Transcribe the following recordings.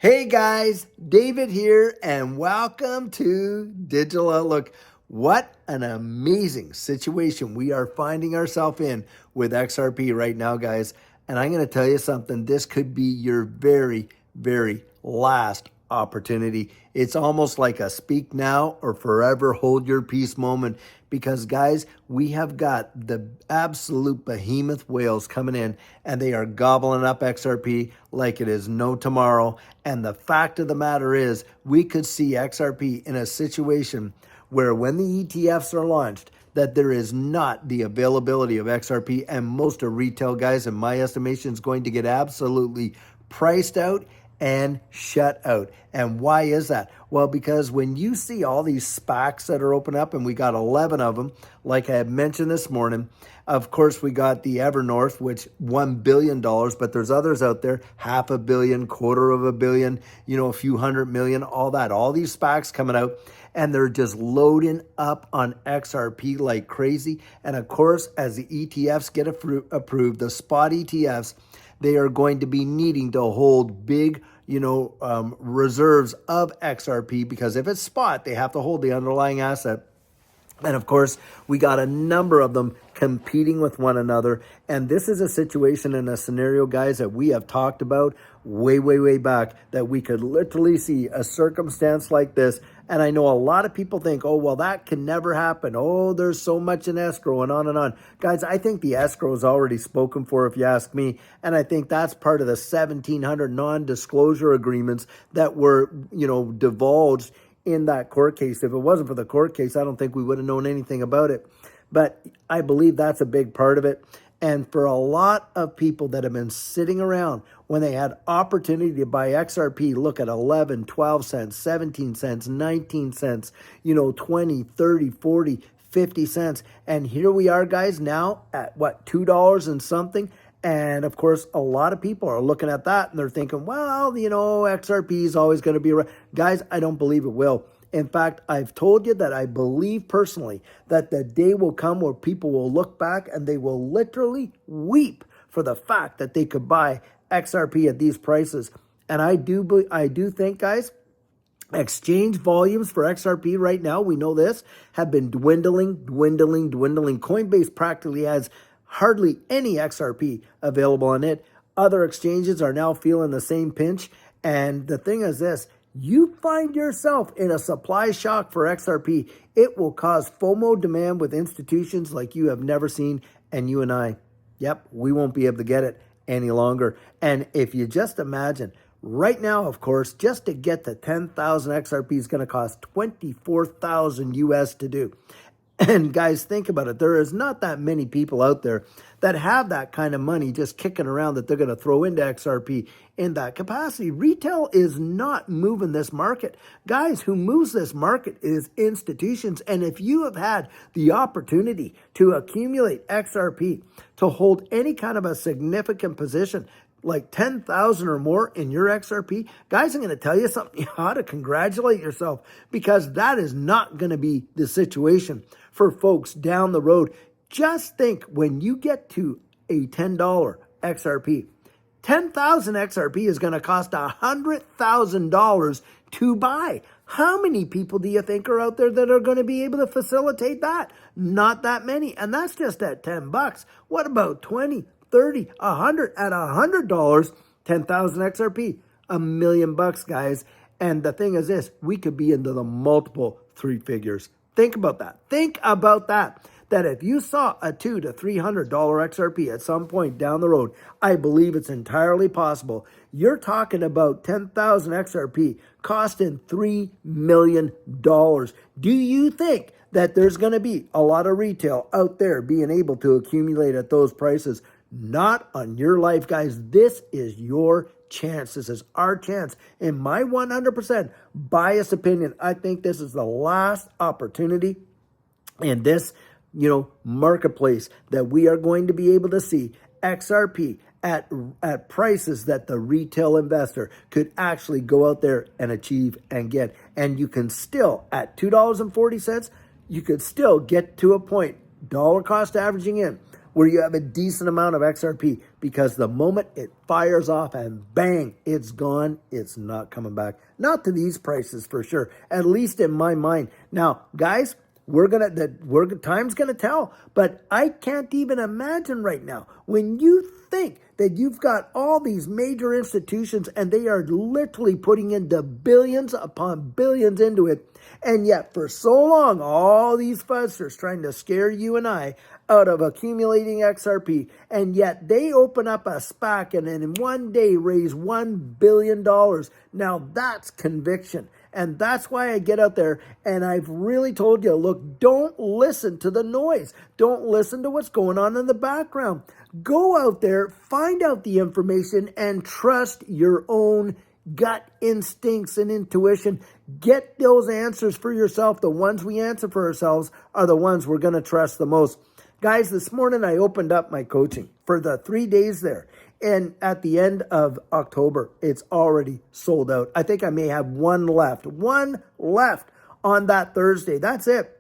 Hey guys, David here, and welcome to Digital Outlook. What an amazing situation we are finding ourselves in with XRP right now, guys. And I'm going to tell you something. This could be your very last opportunity. It's almost like a speak now or forever hold your peace moment because, guys, we have got the absolute behemoth whales coming in and they are gobbling up XRP like it is no tomorrow. And the fact of the matter is, we could see XRP in a situation where when the ETFs are launched, that there is not the availability of XRP, and most of retail guys, in my estimation, is going to get absolutely priced out and shut out. And why is that? Well, because when you see all these SPACs that are open up, and we got 11 of them, like I had mentioned this morning, of course, we got the Evernorth, which $1 billion, but there's others out there, $500 million, $250 million, a few hundred million, all that, all these SPACs coming out, and they're just loading up on XRP like crazy. And of course, as the ETFs get approved, the spot ETFs, they are going to be needing to hold big, reserves of XRP, because if it's spot, they have to hold the underlying asset. And of course, we got a number of them competing with one another. And this is a situation and a scenario, guys, that we have talked about way back, that we could literally see a circumstance like this. And I know a lot of people think, oh, well, that can never happen. Oh, there's so much in escrow and on and on. Guys, I think the escrow is already spoken for, if you ask me. And I think that's part of the 1,700 non-disclosure agreements that were, divulged in that court case. If it wasn't for the court case, I don't think we would have known anything about it. But I believe that's a big part of it. And for a lot of people that have been sitting around when they had opportunity to buy XRP, look at 11, 12 cents, 17 cents, 19 cents, 20, 30, 40, 50 cents. And here we are, guys, now at $2 and something. And of course, a lot of people are looking at that and they're thinking, well, XRP is always going to be around. Guys, I don't believe it will. In fact, I've told you that I believe personally that the day will come where people will look back and they will literally weep for the fact that they could buy XRP at these prices. And I do think, guys, exchange volumes for XRP right now, we know this, have been dwindling. Coinbase practically has hardly any XRP available on it. Other exchanges are now feeling the same pinch. And the thing is this, you find yourself in a supply shock for XRP, it will cause FOMO demand with institutions like you have never seen. And you and I, we won't be able to get it any longer. And if you just imagine, right now, of course, just to get to 10,000 XRP is going to cost 24,000 US to do. And guys, think about it. There is not that many people out there that have that kind of money just kicking around that they're going to throw into XRP in that capacity. Retail is not moving this market. Guys, who moves this market is institutions. And if you have had the opportunity to accumulate XRP, to hold any kind of a significant position, like 10,000 or more in your XRP, guys, I'm going to tell you something. You ought to congratulate yourself, because that is not going to be the situation for folks down the road. Just think, when you get to a $10 XRP, 10,000 XRP is going to cost $100,000 to buy. How many people do you think are out there that are going to be able to facilitate that? Not that many. And that's just at $10. What about 20, 30, 100? At $100, 10,000 XRP, $1 million, guys. And the thing is this, we could be into the multiple three figures. Think about that. That if you saw a $200 to $300 XRP at some point down the road, I believe it's entirely possible. You're talking about 10,000 XRP costing $3 million. Do you think that there's going to be a lot of retail out there being able to accumulate at those prices? Not on your life, guys. This is your chance. This is our chance. In my 100% biased opinion, I think this is the last opportunity in this, marketplace that we are going to be able to see XRP at prices that the retail investor could actually go out there and achieve and get. And you can still, at $2.40, you could still get to a point, dollar cost averaging in, where you have a decent amount of XRP, because the moment it fires off and bang, it's gone. It's not coming back. Not to these prices for sure, at least in my mind. Now, guys, time's gonna tell, but I can't even imagine right now when you think that you've got all these major institutions and they are literally putting into billions upon billions into it. And yet for so long, all these fuzzers trying to scare you and I out of accumulating XRP. And yet they open up a SPAC and in one day raise $1 billion. Now that's conviction. And that's why I get out there and I've really told you, look, don't listen to the noise. Don't listen to what's going on in the background. Go out there, find out the information, and trust your own gut instincts and intuition. Get those answers for yourself. The ones we answer for ourselves are the ones we're going to trust the most. Guys, this morning I opened up my coaching for the 3 days there. And at the end of October, it's already sold out. I think I may have one left on that Thursday. That's it.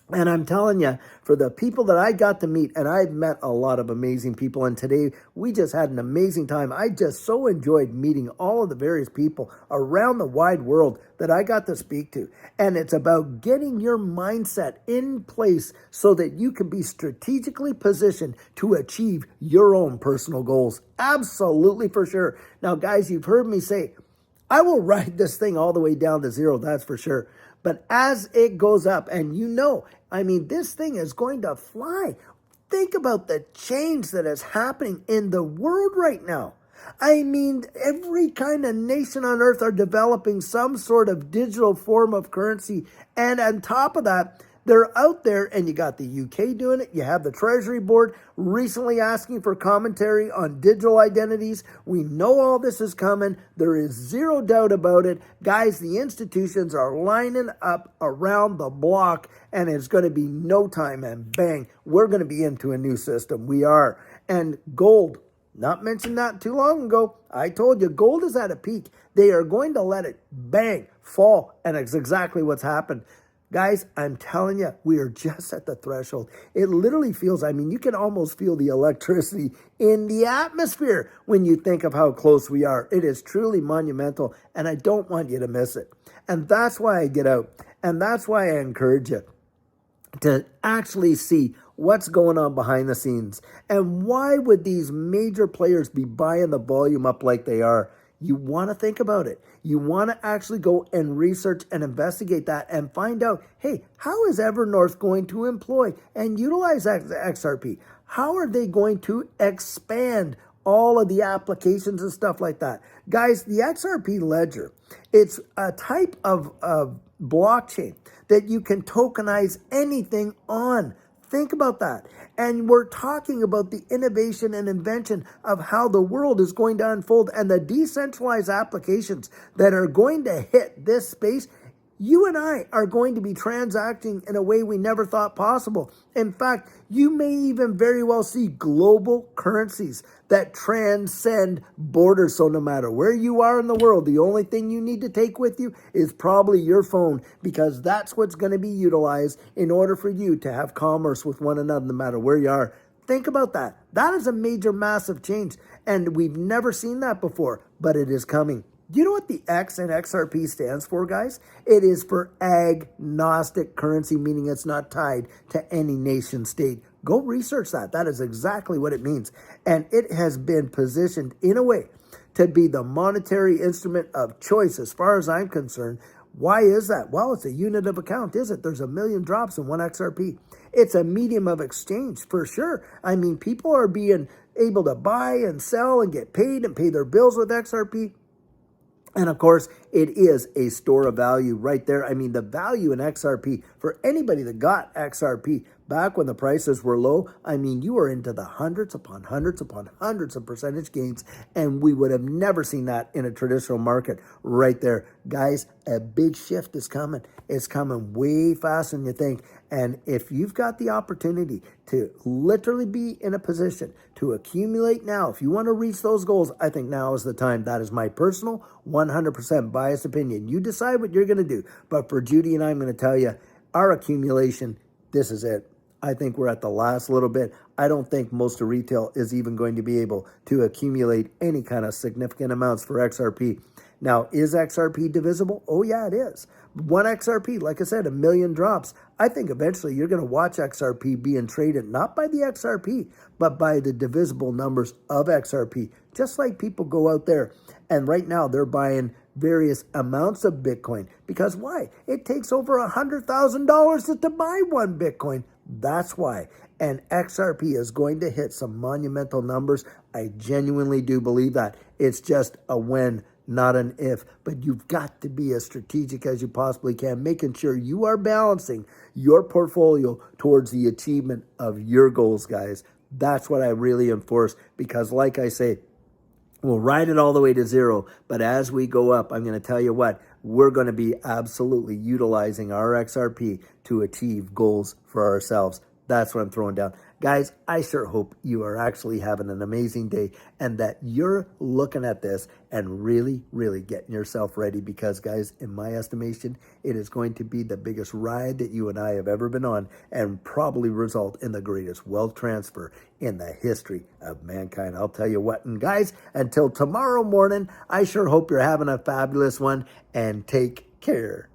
And I'm telling you, for the people that I got to meet, and I've met a lot of amazing people, and today we just had an amazing time. I just so enjoyed meeting all of the various people around the wide world that I got to speak to. And it's about getting your mindset in place so that you can be strategically positioned to achieve your own personal goals. Absolutely, for sure. Now, guys, you've heard me say, I will ride this thing all the way down to zero, that's for sure. But as it goes up, and this thing is going to fly. Think about the change that is happening in the world right now. Every kind of nation on earth are developing some sort of digital form of currency. And on top of that, they're out there, and you got the UK doing it. You have the Treasury Board recently asking for commentary on digital identities. We know all this is coming. There is zero doubt about it. Guys, the institutions are lining up around the block, and it's going to be no time, and bang, we're going to be into a new system. We are. And gold, not mentioned that too long ago. I told you, gold is at a peak. They are going to let it bang, fall, and it's exactly what's happened. Guys, I'm telling you, we are just at the threshold. It literally feels, you can almost feel the electricity in the atmosphere when you think of how close we are. It is truly monumental, and I don't want you to miss it. And that's why I get out, and that's why I encourage you to actually see what's going on behind the scenes. And why would these major players be buying the volume up like they are? You want to think about it. You want to actually go and research and investigate that and find out, hey, how is Evernorth going to employ and utilize XRP? How are they going to expand all of the applications and stuff like that? Guys, the XRP ledger, it's a type of blockchain that you can tokenize anything on. Think about that. And we're talking about the innovation and invention of how the world is going to unfold and the decentralized applications that are going to hit this space. You and I are going to be transacting in a way we never thought possible. In fact, you may even very well see global currencies that transcend borders. So no matter where you are in the world, the only thing you need to take with you is probably your phone, because that's what's going to be utilized in order for you to have commerce with one another no matter where you are. Think about that. That is a major, massive change, and we've never seen that before, but it is coming. Do you know what the X in XRP stands for, guys? It is for agnostic currency, meaning it's not tied to any nation state. Go research that. That is exactly what it means. And it has been positioned in a way to be the monetary instrument of choice as far as I'm concerned. Why is that? Well, it's a unit of account, is it? There's 1 million drops in one XRP. It's a medium of exchange for sure. People are being able to buy and sell and get paid and pay their bills with XRP. And of course, it is a store of value right there. The value in XRP for anybody that got XRP back when the prices were low, you were into the hundreds upon hundreds upon hundreds of percentage gains. And we would have never seen that in a traditional market right there. Guys, a big shift is coming. It's coming way faster than you think. And if you've got the opportunity to literally be in a position to accumulate now, if you want to reach those goals, I think now is the time. That is my personal 100% biased opinion. You decide what you're going to do. But for Judy and I, I'm going to tell you, our accumulation, this is it. I think we're at the last little bit. I don't think most of retail is even going to be able to accumulate any kind of significant amounts for XRP. Now, is XRP divisible? Oh, yeah, it is. One XRP, like I said, 1 million drops. I think eventually you're going to watch XRP being traded not by the XRP, but by the divisible numbers of XRP. Just like people go out there and right now they're buying various amounts of Bitcoin. Because why? It takes over $100,000 to buy one Bitcoin. That's why. And XRP is going to hit some monumental numbers. I genuinely do believe that. It's just a when, not an if. But you've got to be as strategic as you possibly can, making sure you are balancing your portfolio towards the achievement of your goals, guys. That's what I really enforce because, like I say, we'll ride it all the way to zero, but as we go up, I'm going to tell you what, we're going to be absolutely utilizing our XRP to achieve goals for ourselves. That's what I'm throwing down. Guys, I sure hope you are actually having an amazing day and that you're looking at this and really, really getting yourself ready because, guys, in my estimation, it is going to be the biggest ride that you and I have ever been on and probably result in the greatest wealth transfer in the history of mankind. I'll tell you what. And guys, until tomorrow morning, I sure hope you're having a fabulous one and take care.